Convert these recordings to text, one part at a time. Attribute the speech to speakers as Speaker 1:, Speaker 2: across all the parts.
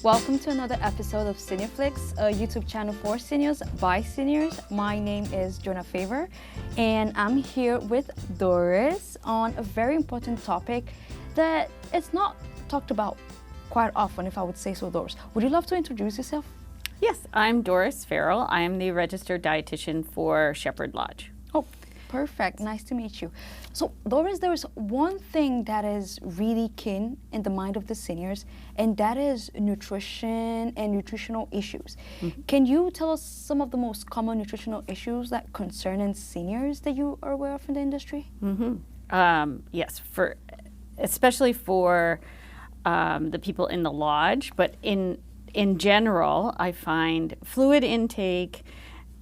Speaker 1: Welcome to another episode of Seniorflix, a YouTube channel for seniors by seniors. My name is Jonah Favor, and I'm here with Doris on a very important topic that is not talked about quite often, if I would say so. Doris, would you love to introduce yourself?
Speaker 2: Yes, I'm Doris Farrell. I am the Registered Dietitian for Shepherd Lodge.
Speaker 1: Oh, perfect. Nice to meet you. So, Doris, there is one thing that is really keen in the mind of the seniors, and that is nutrition and nutritional issues. Mm-hmm. Can you tell us some of the most common nutritional issues that concern seniors that you are aware of in the industry?
Speaker 2: Mm-hmm. Yes, especially for the people in the lodge, but in general, I find fluid intake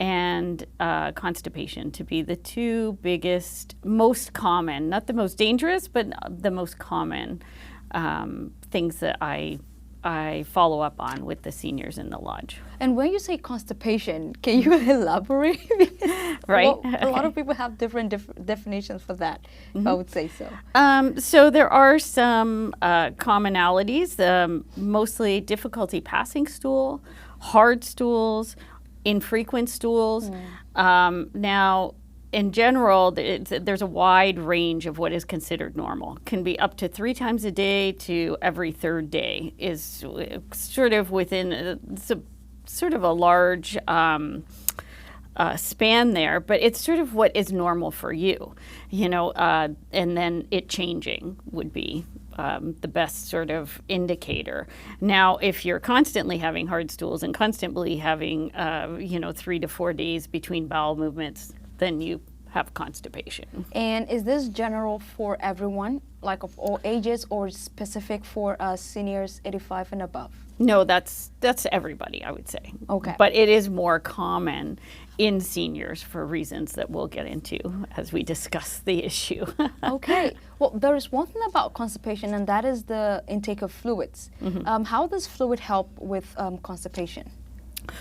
Speaker 2: and constipation to be the two biggest, most common, not the most dangerous, but the most common things that I follow up on with the seniors in the lodge.
Speaker 1: And when you say constipation, can you elaborate?
Speaker 2: Right.
Speaker 1: Well, a lot of people have different definitions for that, if I would say so.
Speaker 2: So there are some commonalities, mostly difficulty passing stool, hard stools, infrequent stools. Now, in general, there's a wide range of what is considered normal. Can be up to 3 times a day to every third day is sort of within sort of a large span there, but it's sort of what is normal for you, and then it changing would be the best sort of indicator. Now, if you're constantly having hard stools and constantly having, 3 to 4 days between bowel movements, then you have constipation.
Speaker 1: And is this general for everyone, like of all ages, or specific for seniors 85 and above?
Speaker 2: No, that's everybody, I would say.
Speaker 1: Okay.
Speaker 2: But it is more common in seniors for reasons that we'll get into as we discuss the issue.
Speaker 1: Okay. Well, there is one thing about constipation, and that is the intake of fluids. Mm-hmm. How does fluid help with constipation?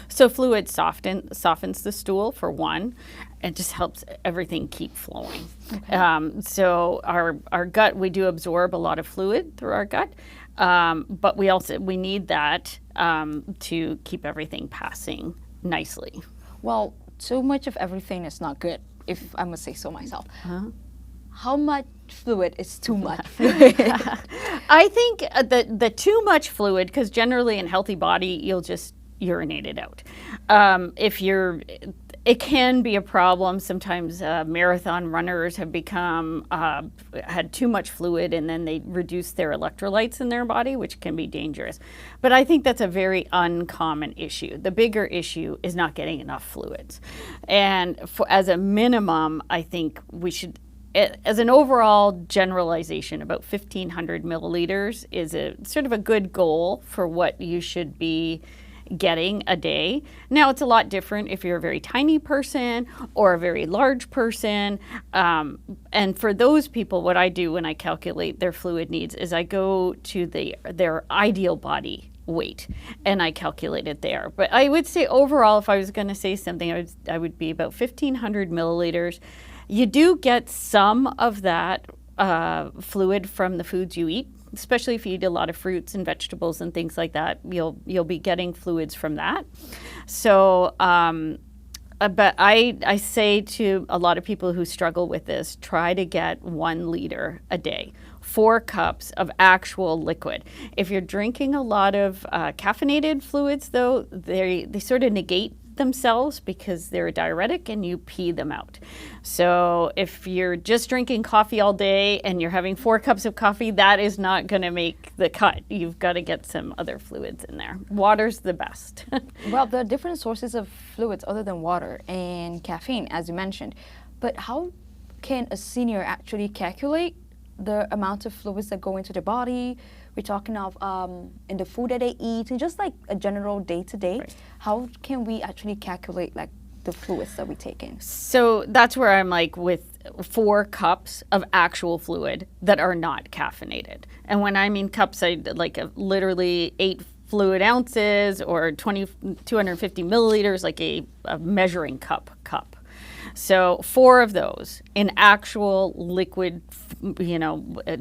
Speaker 2: So fluid softens the stool, for one, and just helps everything keep flowing. Okay. So our gut, we do absorb a lot of fluid through our gut, but we need that to keep everything passing nicely.
Speaker 1: Well, too much of everything is not good, if I must say so myself. How much fluid is too much fluid?
Speaker 2: I think the too much fluid, because generally in a healthy body, you'll just urinate it out. It can be a problem. Sometimes marathon runners have had too much fluid, and then they reduce their electrolytes in their body, which can be dangerous. But I think that's a very uncommon issue. The bigger issue is not getting enough fluids. And as a minimum, I think we should, as an overall generalization, about 1,500 milliliters is a sort of a good goal for what you should be getting a day. Now, it's a lot different if you're a very tiny person or a very large person. And for those people, what I do when I calculate their fluid needs is I go to their ideal body weight and I calculate it there. But I would say overall, if I was going to say something, I would be about 1,500 milliliters. You do get some of that fluid from the foods you eat. Especially if you eat a lot of fruits and vegetables and things like that, you'll be getting fluids from that. So, but I say to a lot of people who struggle with this, try to get 1 liter a day, 4 cups of actual liquid. If you're drinking a lot of caffeinated fluids, though, they sort of negate themselves because they're a diuretic and you pee them out. So if you're just drinking coffee all day and you're having 4 cups of coffee, that is not going to make the cut. You've got to get some other fluids in there. Water's the best.
Speaker 1: Well, there are different sources of fluids other than water and caffeine, as you mentioned. But how can a senior actually calculate the amount of fluids that go into the body? We're talking of in the food that they eat, and just like a general day-to-day. Right. How can we actually calculate like the fluids that we take in? So
Speaker 2: that's where I'm like with 4 cups of actual fluid that are not caffeinated. And when I mean cups, I like literally 8 fluid ounces or 250 milliliters, like a measuring cup. So 4 of those in actual liquid,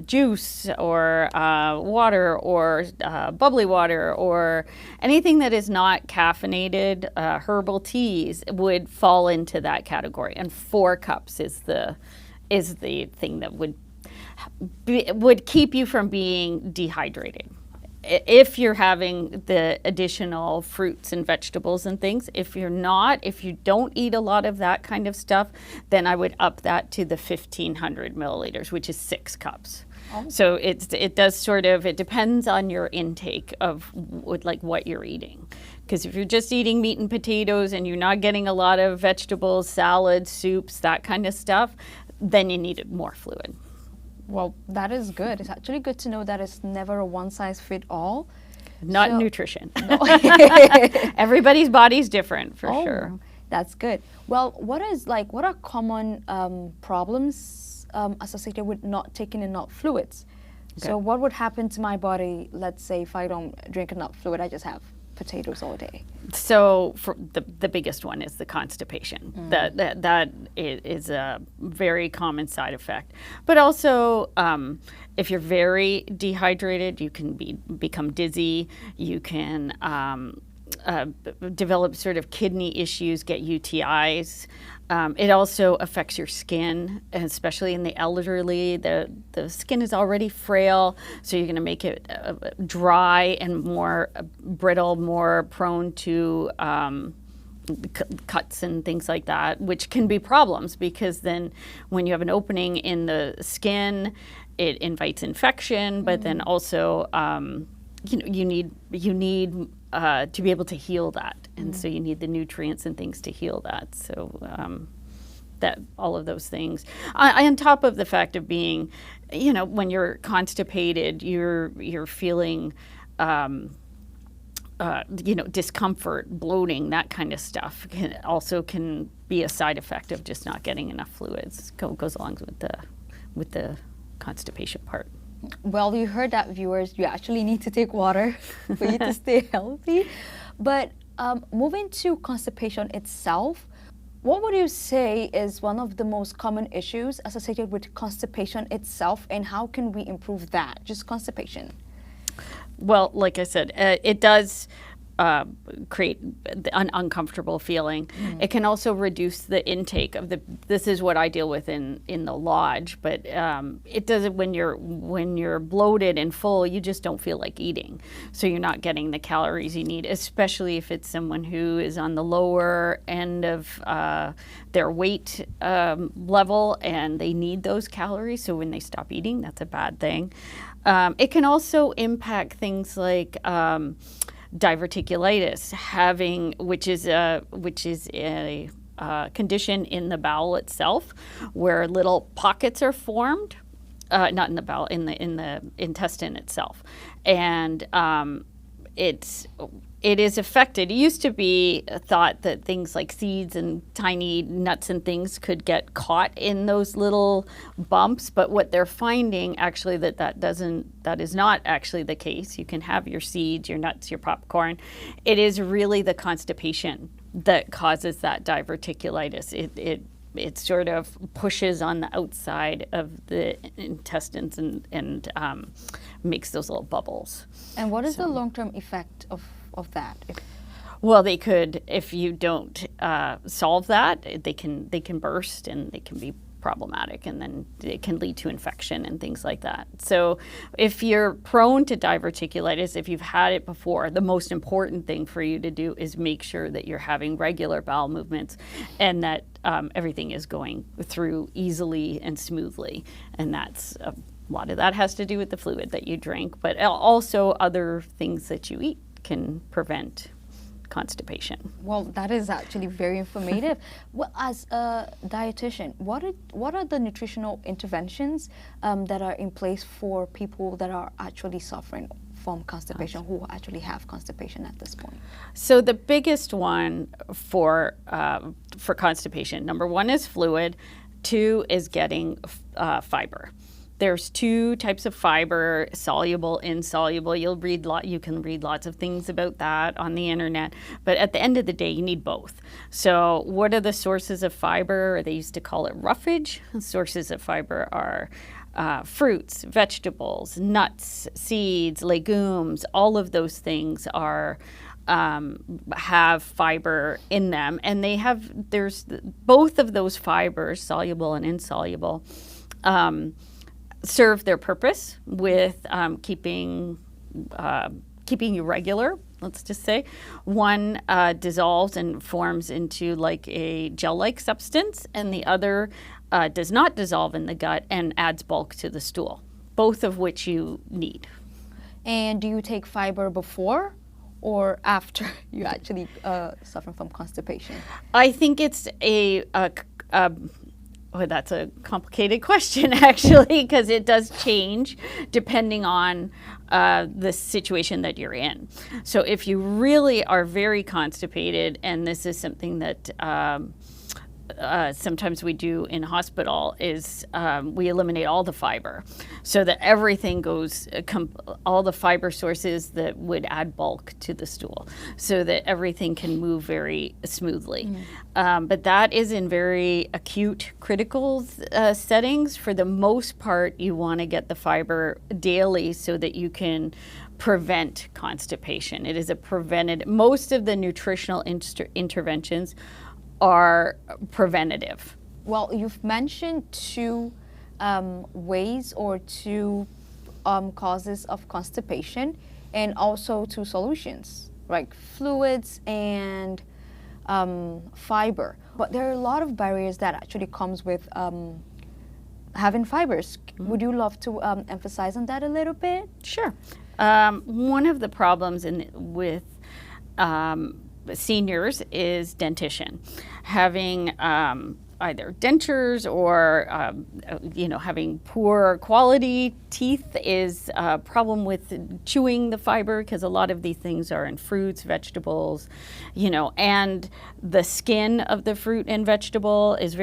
Speaker 2: juice or water or bubbly water or anything that is not caffeinated, herbal teas would fall into that category. And 4 cups is the thing that would keep you from being dehydrated. If you're having the additional fruits and vegetables and things. If you're not, if you don't eat a lot of that kind of stuff, then I would up that to the 1,500 milliliters, which is 6 cups. Oh. So it depends on your intake of what you're eating. Because if you're just eating meat and potatoes and you're not getting a lot of vegetables, salads, soups, that kind of stuff, then you need more fluid.
Speaker 1: Well, that is good. It's actually good to know that it's never a one-size-fits-all.
Speaker 2: Not in nutrition. No. Everybody's body's different, for sure.
Speaker 1: That's good. Well, what are common problems associated with not taking enough fluids? Okay. So what would happen to my body, let's say, if I don't drink enough fluid, I just have potatoes all day?
Speaker 2: So for the biggest one is the constipation. That is a very common side effect. But also, if you're very dehydrated, you can become dizzy. You can develop sort of kidney issues, get UTIs. It also affects your skin, especially in the elderly. The skin is already frail, so you're going to make it dry and more brittle, more prone to cuts and things like that, which can be problems because then when you have an opening in the skin, it invites infection, but then also you need to be able to heal that, and so you need the nutrients and things to heal that. So that all of those things, on top of the fact of being, when you're constipated, you're feeling, discomfort, bloating, that kind of stuff can be a side effect of just not getting enough fluids. Goes along with the constipation part.
Speaker 1: Well, you heard that, viewers. You actually need to take water for you to stay healthy. But moving to constipation itself, what would you say is one of the most common issues associated with constipation itself, and how can we improve that? Just constipation.
Speaker 2: Well, like I said, it does create an uncomfortable feeling. It can also reduce the intake of this is what I deal with in the lodge, but it does it when you're bloated and full, you just don't feel like eating. So you're not getting the calories you need, especially if it's someone who is on the lower end of their weight level and they need those calories. So when they stop eating, that's a bad thing. It can also impact things like diverticulitis, which is a condition in the bowel itself, where little pockets are formed, not in the bowel, in the intestine itself, and it is affected. It used to be thought that things like seeds and tiny nuts and things could get caught in those little bumps, but what they're finding actually that is not actually the case. You can have your seeds, your nuts, your popcorn. It is really the constipation that causes that diverticulitis. It sort of pushes on the outside of the intestines and makes those little bubbles.
Speaker 1: And what is the long-term effect of that?
Speaker 2: Well, they could, if you don't solve that, they can burst and they can be problematic, and then it can lead to infection and things like that. So if you're prone to diverticulitis, if you've had it before, the most important thing for you to do is make sure that you're having regular bowel movements and that everything is going through easily and smoothly. And that's a lot of that has to do with the fluid that you drink, but also other things that you eat can prevent constipation.
Speaker 1: Well, that is actually very informative. Well, as a dietitian, what are the nutritional interventions that are in place for people that are actually suffering from constipation, who actually have constipation at this point?
Speaker 2: So the biggest one for constipation, number 1 is fluid, 2 is getting fiber. There's two types of fiber, soluble, insoluble. You can read lots of things about that on the internet, but at the end of the day, you need both. So what are the sources of fiber? They used to call it roughage. Sources of fiber are fruits, vegetables, nuts, seeds, legumes. All of those things are have fiber in them, and there's both of those fibers, soluble and insoluble, serve their purpose with keeping you regular. Let's just say one dissolves and forms into like a gel-like substance, and the other does not dissolve in the gut and adds bulk to the stool, both of which you need.
Speaker 1: And do you take fiber before or after you actually suffer from constipation?
Speaker 2: I think it's that's a complicated question, actually, because it does change depending on the situation that you're in. So if you really are very constipated, and this is something that sometimes we do in hospital, is we eliminate all the fiber so that everything goes, all the fiber sources that would add bulk to the stool so that everything can move very smoothly. But that is in very acute, critical settings. For the most part, you want to get the fiber daily so that you can prevent constipation. It is a preventative. Most of the nutritional interventions are preventative.
Speaker 1: Well, you've mentioned two ways or two causes of constipation, and also two solutions, like fluids and fiber. But there are a lot of barriers that actually comes with having fibers. Would you love to emphasize on that a little bit?
Speaker 2: Sure. One of the problems with seniors is dentition. Having either dentures or having poor quality teeth is a problem with chewing the fiber, because a lot of these things are in fruits, vegetables, and the skin of the fruit and vegetable is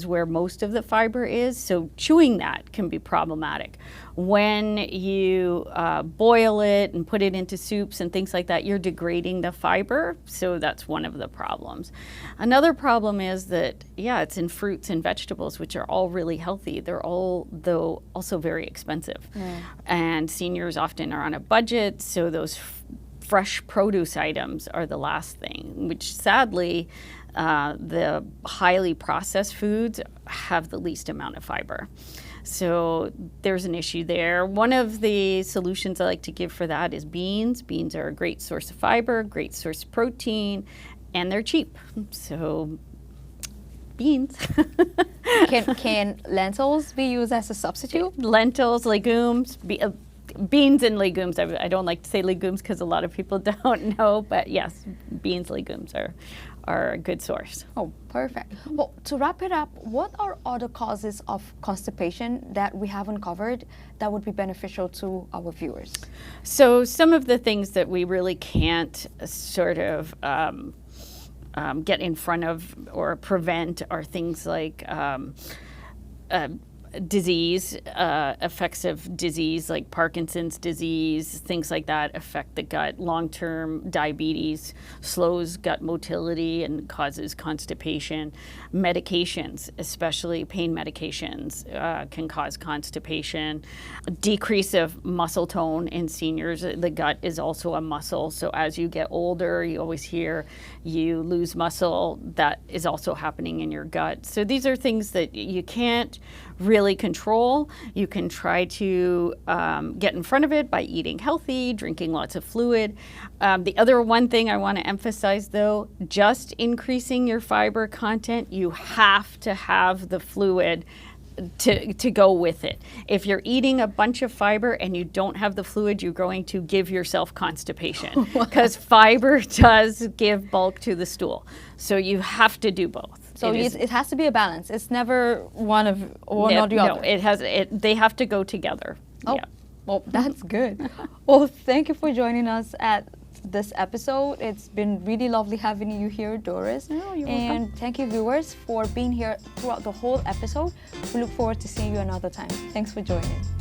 Speaker 2: where most of the fiber is. So chewing that can be problematic. When you boil it and put it into soups and things like that, you're degrading the fiber. So that's one of the problems. Another problem is that, it's in fruits and vegetables, which are all really healthy. They're all, though, also very expensive. And seniors often are on a budget, so those fresh produce items are the last thing, which sadly, the highly processed foods have the least amount of fiber. So there's an issue there. One of the solutions I like to give for that is beans. Beans are a great source of fiber, great source of protein, and they're cheap. So beans.
Speaker 1: Can lentils be used as a substitute?
Speaker 2: Lentils, legumes, beans and legumes. I don't like to say legumes because a lot of people don't know, but yes, beans, legumes are a good source.
Speaker 1: Oh, perfect. Well, to wrap it up, what are other causes of constipation that we haven't covered that would be beneficial to our viewers?
Speaker 2: So some of the things that we really can't sort of get in front of or prevent are things like disease, effects of disease like Parkinson's disease, things like that affect the gut. Long-term diabetes slows gut motility and causes constipation. Medications, especially pain medications, can cause constipation. Decrease of muscle tone in seniors. The gut is also a muscle, so as you get older, you always hear you lose muscle. That is also happening in your gut. So these are things that you can't really control. You can try to get in front of it by eating healthy, drinking lots of fluid. The other one thing I want to emphasize, though, just increasing your fiber content, you have to have the fluid to go with it. If you're eating a bunch of fiber and you don't have the fluid, you're going to give yourself constipation, because fiber does give bulk to the stool. So you have to do both.
Speaker 1: So it has to be a balance. It's never one or the other.
Speaker 2: No, they have to go together.
Speaker 1: Oh,
Speaker 2: yeah.
Speaker 1: Well, that's good. Well, thank you for joining us at this episode. It's been really lovely having you here, Doris.
Speaker 2: Oh, you're
Speaker 1: and
Speaker 2: welcome.
Speaker 1: thank you, viewers, for being here throughout the whole episode. We look forward to seeing you another time. Thanks for joining.